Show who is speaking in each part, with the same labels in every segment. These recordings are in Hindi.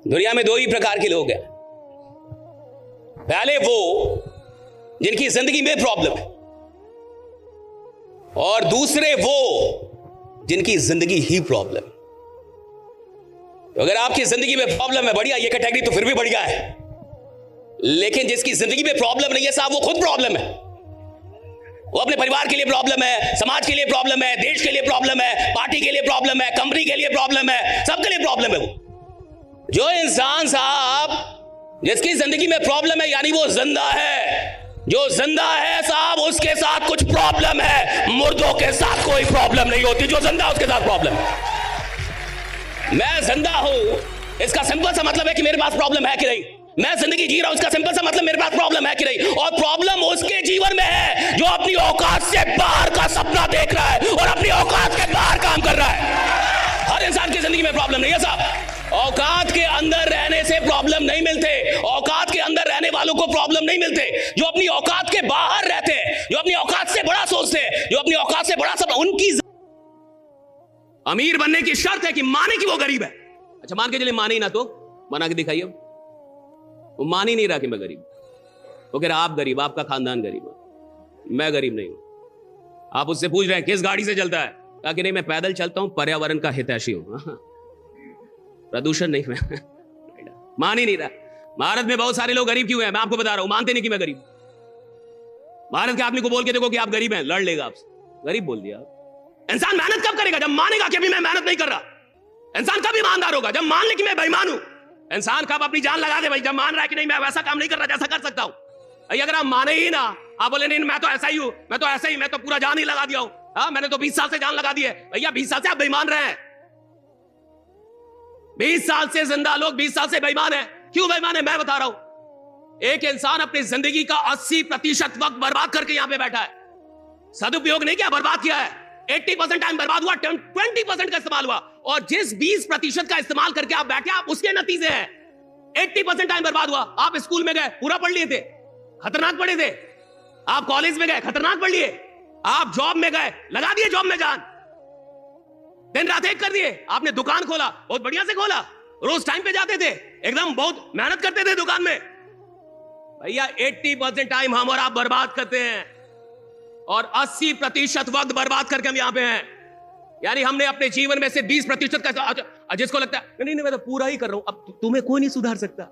Speaker 1: दुनिया में दो ही प्रकार के लोग हैं। पहले वो जिनकी जिंदगी में प्रॉब्लम है, और दूसरे वो जिनकी जिंदगी ही प्रॉब्लम है। तो अगर आपकी जिंदगी में प्रॉब्लम है, बढ़िया, ये कैटेगरी तो फिर भी बढ़िया है। लेकिन जिसकी जिंदगी में प्रॉब्लम नहीं है साहब, वो खुद प्रॉब्लम है। वो अपने परिवार के लिए प्रॉब्लम है, समाज के लिए प्रॉब्लम है, देश के लिए प्रॉब्लम है, पार्टी के लिए प्रॉब्लम है, कंपनी के लिए प्रॉब्लम है, सबके लिए प्रॉब्लम है। वो जो इंसान साहब जिसकी जिंदगी में प्रॉब्लम है, यानी वो जिंदा है। जो जिंदा है साहब, उसके साथ कुछ प्रॉब्लम है। मुर्दों के साथ कोई प्रॉब्लम नहीं होती। जो जिंदा है उसके साथ प्रॉब्लम है। मैं जिंदा हूं, इसका सिंपल सा मतलब है कि मेरे पास प्रॉब्लम है कि नहीं। मैं जिंदगी जी रहा हूं, इसका सिंपल सा मतलब मेरे पास प्रॉब्लम है कि नहीं। और प्रॉब्लम उसके जीवन में है जो अपनी औकात से बाहर का सपना देख रहा है और अपनी औकात के बाहर काम कर रहा है। हर इंसान की जिंदगी में प्रॉब्लम नहीं है साहब। औकात के अंदर रहने से प्रॉब्लम नहीं मिलते। औकात के अंदर रहने वालों को प्रॉब्लम नहीं मिलते। जो अपनी औकात के बाहर रहते हैं, जो अपनी औकात से बड़ा सोचते हैं, जो अपनी औकात से बड़ा सपना, उनकी अमीर बनने की शर्त है कि माने कि वो गरीब है। अच्छा, मान के चलिए माने ही ना, तो बना के दिखाइए। वो मान ही नहीं रहा कि मैं गरीब। वो कह रहा आप गरीब, आपका खानदान गरीब है, मैं गरीब नहीं हूं। आप उससे पूछ रहे हैं किस गाड़ी से चलता है, कहा कि नहीं मैं पैदल चलता हूं, पर्यावरण का हितैषी हूं, प्रदूषण नहीं। मैं मान ही नहीं रहा। भारत में बहुत सारे लोग गरीब क्यों हैं, मैं आपको बता रहा हूं, मानते नहीं कि मैं गरीब। भारत के आदमी को बोल के देखो कि आप गरीब हैं, लड़ लेगा आपसे। गरीब बोल दिया। इंसान मेहनत कब करेगा? जब मानेगा कि अभी मैं मेहनत नहीं कर रहा। इंसान कब ईमानदार होगा? जब मान ले कि मैं बेईमान हूं। इंसान कब अपनी जान लगा दे भाई? जब मान रहा है कि नहीं मैं वैसा काम नहीं कर रहा जैसा कर सकता हूं। अगर आप माने ही ना, आप बोले नहीं मैं तो ऐसा ही हूं, मैं तो ऐसा ही, मैं तो पूरा जान ही लगा दिया हूं, हाँ मैंने तो 20 साल से जान लगा दी है। भैया 20 साल से आप बेईमान रहे हैं। 20 साल से जिंदा लोग 20 साल से बेईमान है। क्यों बेईमान है मैं बता रहा हूं। एक इंसान अपनी जिंदगी का 80% वक्त बर्बाद करके यहां पे बैठा है। सदुपयोग नहीं किया, बर्बाद किया है। 80% टाइम बर्बाद हुआ, 20% का इस्तेमाल हुआ। और जिस 20% का इस्तेमाल करके आप बैठे, आप उसके नतीजे हैं। 80% टाइम बर्बाद हुआ। आप स्कूल में गए, पूरा पढ़ लिए थे, खतरनाक पढ़े थे। आप कॉलेज में गए, खतरनाक पढ़ लिए। आप जॉब में गए, लगा दिए जॉब में जान, दिन रात एक कर दिए। आपने दुकान खोला, बहुत बढ़िया से खोला, रोज टाइम पे जाते थे, एकदम बहुत मेहनत करते थे दुकान में। भैया 80% टाइम हम और आप बर्बाद करते हैं और 80% वक्त बर्बाद करके हम यहां पे हैं। यानी हमने अपने जीवन में से 20% का, जिसको लगता है नहीं नहीं मैं तो पूरा ही कर रहा हूं, अब तुम्हें कोई नहीं सुधार सकता।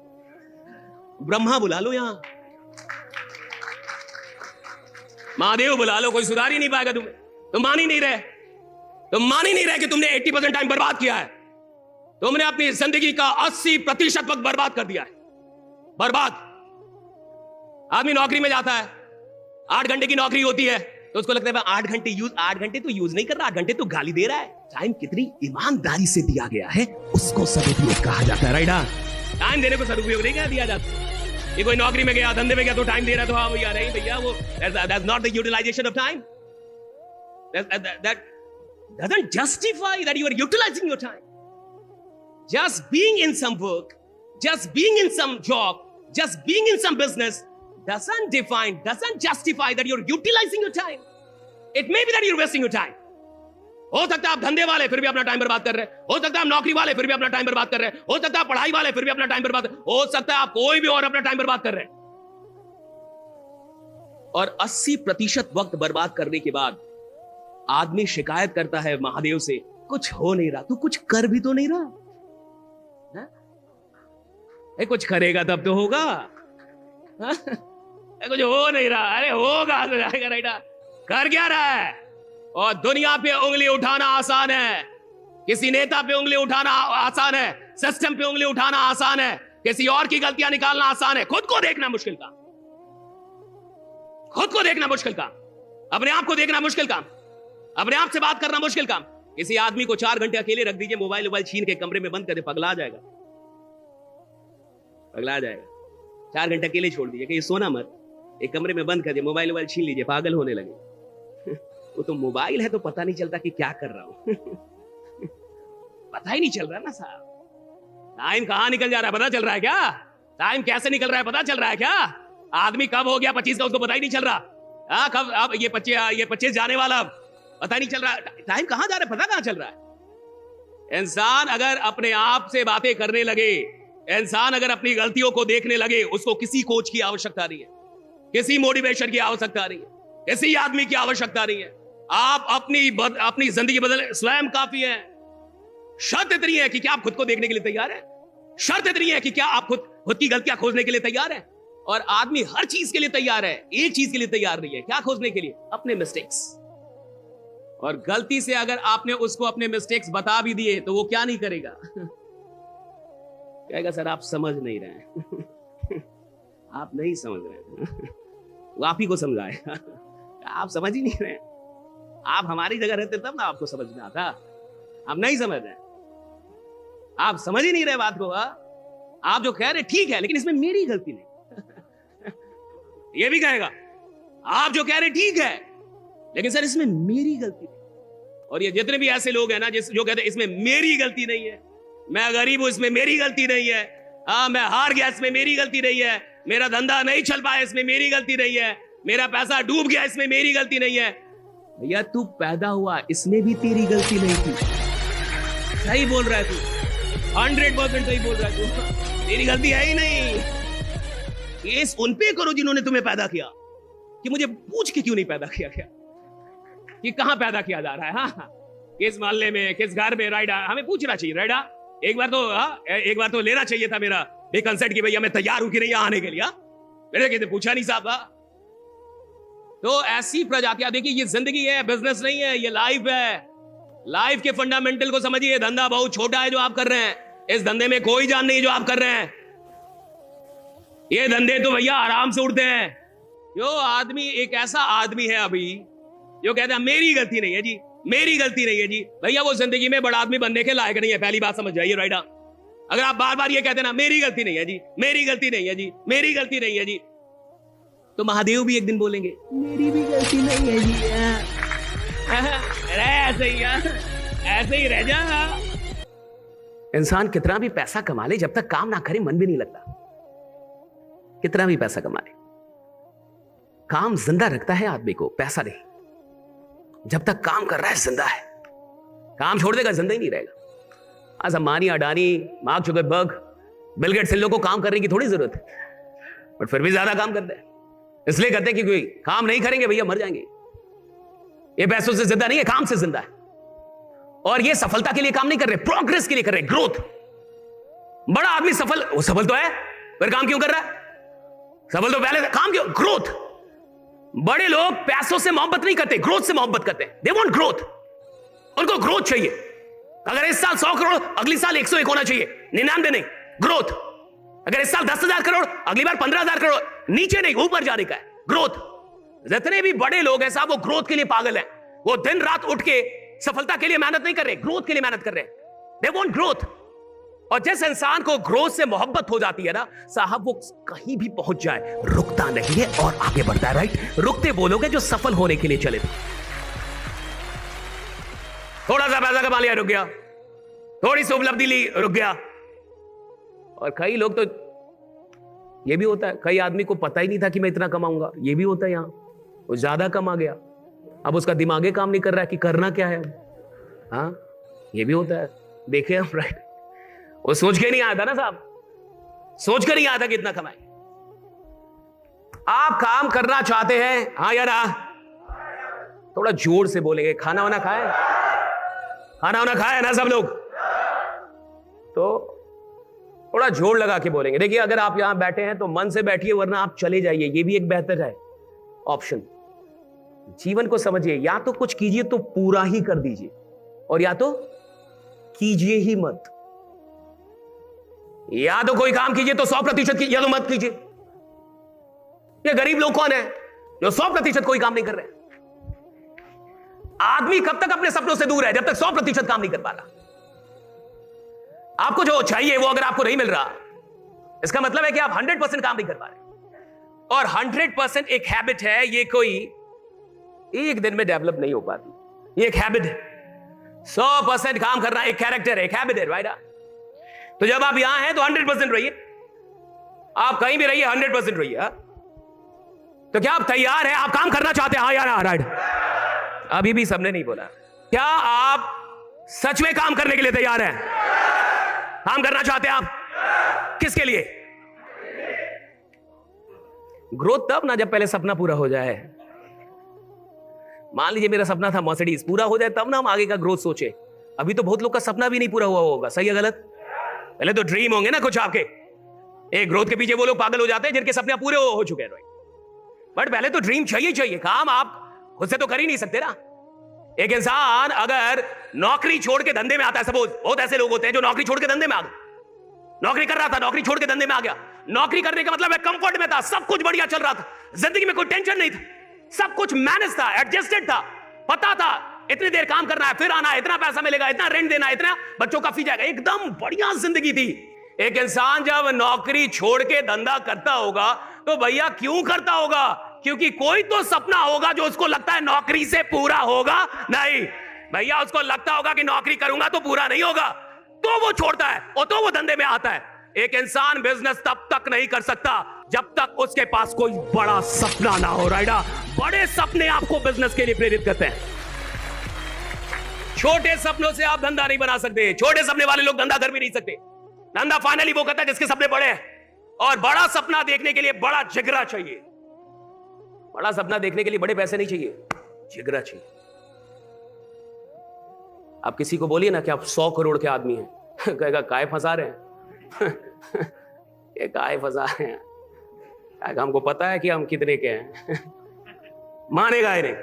Speaker 1: ब्रह्मा बुला लो, यहां महादेव बुला लो, कोई सुधार ही नहीं पाएगा तुम्हें। तुम मान ही नहीं रहे, तुम मान ही नहीं रहे कि तुमने 80% टाइम बर्बाद किया है। तुमने अपनी जिंदगी का 80% वक्त बर्बाद कर दिया है। बर्बाद। आदमी नौकरी में जाता है, 8 घंटे की नौकरी होती है, तो उसको लगता है 8 घंटे तो यूज नहीं कर रहा, 8 घंटे तो गाली दे रहा है। टाइम कितनी ईमानदारी से दिया गया है, उसको सदुपयोग कहा जाता है। राइट? टाइम देने को सदुपयोग नहीं क्या दिया जाता। ये कोई नौकरी में गया, धंधे में गया तो टाइम दे रहा, तो हाँ भैया नहीं भैया, वो that's not the utilization of time. That doesn't justify that you are utilizing your time. Just being in some work, just being in some job, just being in some business doesn't justify that you're utilizing your time. It may be that you're wasting your time. हो सकता है आप धंधे वाले फिर भी अपना टाइम बर्बाद कर रहे हैं, हो सकता है आप नौकरी वाले फिर भी अपना टाइम बर्बाद कर रहे हैं, हो सकता है आप पढ़ाई वाले फिर भी अपना टाइम बर्बाद, हो सकता है आप कोई भी और अपना टाइम बर्बाद कर रहे हैं। और 80% वक्त बर्बाद करने के बाद आदमी शिकायत करता है महादेव से, कुछ हो नहीं रहा। तू कुछ कर भी तो नहीं रहा है? कुछ करेगा तब तो होगा। कुछ हो नहीं रहा, अरे होगा तो जाएगा। राइट? कर क्या रहा है? और दुनिया पे उंगली उठाना आसान है, किसी नेता पे उंगली उठाना आसान है, सिस्टम पे उंगली उठाना आसान है, किसी और की गलतियां निकालना आसान है। खुद को देखना मुश्किल काम, खुद को देखना मुश्किल काम, अपने आप को देखना मुश्किल काम, अपने आप से बात करना मुश्किल काम। किसी आदमी को 4 घंटे अकेले रख दीजिए, मोबाइल छीन के कमरे में बंद कर दे, पगला जाएगा, पगला जाएगा। 4 घंटे अकेले छोड़ दीजिए कि ये सोना मत, एक कमरे में बंद कर दिए, मोबाइल छीन लीजिए, पागल होने लगे। वो तो मोबाइल है तो पता नहीं चलता कि क्या कर रहा हूं। पता ही नहीं चल रहा ना साहब। टाइम कहां निकल जा रहा है पता चल रहा है क्या? टाइम कैसे निकल रहा है पता चल रहा है क्या? आदमी कब हो गया 25 का उसको पता ही नहीं चल रहा। कब अब ये 25 जाने वाला, पता ही नहीं चल रहा। टाइम कहां जा रहा है पता कहां चल रहा है। इंसान अगर अपने आप से बातें करने लगे इंसान अगर अपनी गलतियों को देखने लगे, उसको किसी कोच की आवश्यकता नहीं है, किसी मोटिवेशन की आवश्यकता नहीं है, किसी आदमी की आवश्यकता नहीं है। आप अपनी जिंदगी बदल स्वयं काफी है। शर्त इतनी है कि क्या आप खुद को देखने के लिए तैयार हैं? शर्त इतनी है कि क्या आप खुद की गलतियां खोजने के लिए तैयार हैं? और आदमी हर चीज के लिए तैयार है, एक चीज के लिए तैयार नहीं है। क्या खोजने के लिए? अपने मिस्टेक्स। और गलती से अगर आपने उसको अपने मिस्टेक्स बता भी दिए तो वो क्या नहीं करेगा? कहेगा सर आप समझ नहीं रहे हैं। आप नहीं समझ रहे हैं। वो आप ही को समझाएगा। आप समझ ही नहीं रहे हैं। आप हमारी जगह रहते तब ना आपको समझ में आता। आप नहीं समझ रहे, आप समझ ही नहीं रहे बात को। आप जो कह रहे ठीक है, लेकिन इसमें मेरी गलती नहीं। ये भी कहेगा आप जो कह रहे ठीक है, लेकिन सर इसमें मेरी गलती नहीं। और ये जितने भी ऐसे लोग हैं ना जो कहते हैं इसमें मेरी गलती नहीं है, मैं गरीब हूं इसमें मेरी गलती नहीं है, मैं हार गया इसमें मेरी गलती नहीं है, मेरा धंधा नहीं चल पाया इसमें मेरी गलती नहीं है, मेरा पैसा डूब गया इसमें मेरी गलती नहीं है। भैया तू पैदा हुआ इसमें भी तेरी गलती नहीं थी। सही बोल रहा है तू, 100% सही बोल रहा है तू। तेरी गलती है ही नहीं। केस उन पे करो जिन्होंने तुम्हें पैदा किया, कि मुझे पूछ के क्यों नहीं पैदा किया गया, कि कहां पैदा किया जा रहा है। हाँ, किस मोहल्ले में, किस घर में, राइडा हमें पूछना चाहिए। राइडा एक बार तो लेना चाहिए था मेरा कंसेंट कि भैया मैं तैयार हूं कि नहीं आने के लिए। मेरे कहते पूछा नहीं साहब। तो ऐसी प्रजातियां, देखिए ये जिंदगी है, बिजनेस नहीं है, ये लाइफ है। लाइफ के फंडामेंटल को समझिए। धंधा बहुत छोटा है जो आप कर रहे हैं, इस धंधे में कोई जान नहीं जो आप कर रहे हैं। ये धंधे तो भैया आराम से उड़ते हैं। जो आदमी, एक ऐसा आदमी है अभी जो कहता है मेरी गलती नहीं है जी, मेरी गलती नहीं है जी, भैया वो जिंदगी में बड़ा आदमी बनने के लायक नहीं है। पहली बात समझ जाइए। राइडा अगर आप बार बार ये कहते हैं ना मेरी गलती नहीं है जी, मेरी गलती नहीं है जी, मेरी गलती नहीं है जी, तो महादेव भी एक दिन बोलेंगे मेरी भी गलती नहीं है जी। ऐसे ही ऐसे ही रह जा। इंसान कितना भी पैसा कमा ले, जब तक काम ना करे मन भी नहीं लगता। कितना भी पैसा कमा ले, काम जिंदा रखता है आदमी को, पैसा नहीं। जब तक काम कर रहा है जिंदा है, काम छोड़ देगा जिंदा ही नहीं रहेगा। आज Ambani, Adani, Mark Zuckerberg, Bill Gates, इन लोगों को काम करने की थोड़ी जरूरत है, बट फिर भी ज्यादा काम करते हैं। इसलिए करते हैं क्योंकि काम नहीं करेंगे भैया मर जाएंगे। ये पैसों से जिंदा नहीं है, काम से जिंदा है। और ये सफलता के लिए काम नहीं कर रहे, प्रोग्रेस के लिए कर रहे, ग्रोथ। बड़ा आदमी सफल तो है, फिर काम क्यों कर रहा है? सफल तो पहले काम क्यों? ग्रोथ। बड़े लोग पैसों से मोहब्बत नहीं करते, ग्रोथ से मोहब्बत करते हैं। दे वांट ग्रोथ, उनको ग्रोथ चाहिए। अगर इस साल 100 करोड़, अगली साल 101 होना चाहिए, 99 नहीं, ग्रोथ। अगर इस साल 10,000 करोड़, अगली बार 15,000 करोड़, नीचे नहीं ऊपर जाने का है, ग्रोथ। जितने भी बड़े लोग हैं साहब वो ग्रोथ के लिए पागल हैं। वो दिन रात उठ के सफलता के लिए मेहनत नहीं कर रहे, ग्रोथ के लिए मेहनत कर रहे हैं। They want growth. और जिस इंसान को ग्रोथ से मोहब्बत हो जाती है ना साहब, वो कहीं भी पहुंच जाए रुकता नहीं है और आगे बढ़ता है। राइट? रुकते वो लोग हैं जो सफल होने के लिए चले थे। थोड़ा सा पैसा कमा लिया, रुक गया। थोड़ी सी उपलब्धि ली, रुक गया। और कई लोग तो ये भी होता है, कई आदमी को पता ही नहीं था कि मैं इतना कमाऊंगा, ये भी होता है। यहां वो ज्यादा कमा गया, अब उसका दिमागे काम नहीं कर रहा है कि करना क्या है। हाँ, ये भी होता है, देखे हम। राइट? वो सोच के नहीं आया था ना साहब, सोच कर नहीं आया था कि इतना कमाए। आप काम करना चाहते हैं? हाँ या ना? थोड़ा जोर से बोलेंगे। खाना वाना खाए? खाना वाना खाए ना सब लोग? तो थोड़ा जोर लगा के बोलेंगे। देखिए, अगर आप यहां बैठे हैं तो मन से बैठिए, वरना आप चले जाइए। ये भी एक बेहतर है ऑप्शन। जीवन को समझिए, या तो कुछ कीजिए तो पूरा ही कर दीजिए, और या तो कीजिए ही मत। या तो कोई काम कीजिए तो 100% कीजिए, या तो मत कीजिए। ये गरीब लोग कौन है जो 100% कोई काम नहीं कर रहे? आदमी कब तक अपने सपनों से दूर है? जब तक 100% काम नहीं कर पा रहा। आपको जो चाहिए वो अगर आपको नहीं मिल रहा, इसका मतलब है कि आप 100% काम नहीं कर पा रहे। और 100% एक हैबिट है, ये कोई एक दिन में डेवलप नहीं हो पाती। ये एक हैबिट है। 100% काम करना एक कैरेक्टर है, एक हैबिट है। राइट? तो जब आप यहां हैं तो 100% रहिए। आप कहीं भी रहिए, 100% रहिए। तो क्या आप तैयार हैं? आप काम करना चाहते हैं? हाँ या ना? राइट? अभी भी सबने नहीं बोला। क्या आप सच में काम करने के लिए तैयार हैं? काम करना चाहते हैं आप? किसके लिए? ग्रोथ तब ना जब पहले सपना पूरा हो जाए। मान लीजिए मेरा सपना था मर्सिडीज, पूरा हो जाए तब ना हम आगे का ग्रोथ सोचे। अभी तो बहुत लोग का सपना भी नहीं पूरा हुआ होगा। सही है गलत? पहले तो ड्रीम होंगे ना कुछ आपके। एक ग्रोथ के पीछे वो लोग पागल हो जाते हैं जिनके सपने पूरे हो चुके हैं। बट पहले तो ड्रीम चाहिए। काम आप खुद से तो कर ही नहीं सकते ना। एक इंसान अगर नौकरी छोड़ के धंधे में आता है, सपोज बहुत ऐसे लोग होते हैं जो नौकरी छोड़ के धंधे में आ गए। नौकरी कर रहा था, नौकरी छोड़ के धंधे में आ गया। नौकरी करने का मतलब है कंफर्ट में था, सब कुछ बढ़िया चल रहा था, जिंदगी में कोई टेंशन नहीं था, सब कुछ मैनेज था, एडजस्टेड था, पता था इतनी देर काम करना है, फिर आना है, इतना पैसा मिलेगा, इतना रेंट देना है, इतना बच्चों का फी जाएगा, एकदम बढ़िया जिंदगी थी। एक इंसान जब नौकरी छोड़ के धंधा करता होगा तो भैया क्यों करता होगा? क्योंकि कोई तो सपना होगा जो उसको लगता है नौकरी से पूरा होगा। नहीं भैया, उसको लगता होगा कि नौकरी करूंगा तो पूरा नहीं होगा, तो वो छोड़ता है और तो वो धंधे में आता है। एक इंसान बिजनेस तब तक नहीं कर सकता जब तक उसके पास कोई बड़ा सपना ना हो। राइडा, बड़े सपने आपको बिजनेस के लिए प्रेरित करते हैं। छोटे सपनों से आप धंधा नहीं बना सकते। छोटे सपने वाले लोग धंधा कर भी नहीं सकते। धंधा फाइनली वो करता है जिसके सपने बड़े हैं। और बड़ा सपना देखने के लिए बड़ा जिगरा चाहिए। बड़ा सपना देखने के लिए बड़े पैसे नहीं चाहिए, जिगरा चाहिए। आप किसी को बोलिए ना कि आप 100 करोड़ के आदमी हैं, कहेगा काय फंसा रहे हैं ये काय फंसा रहे हैं, हमको पता है कि हम कितने के हैं मानेगा ही नहीं।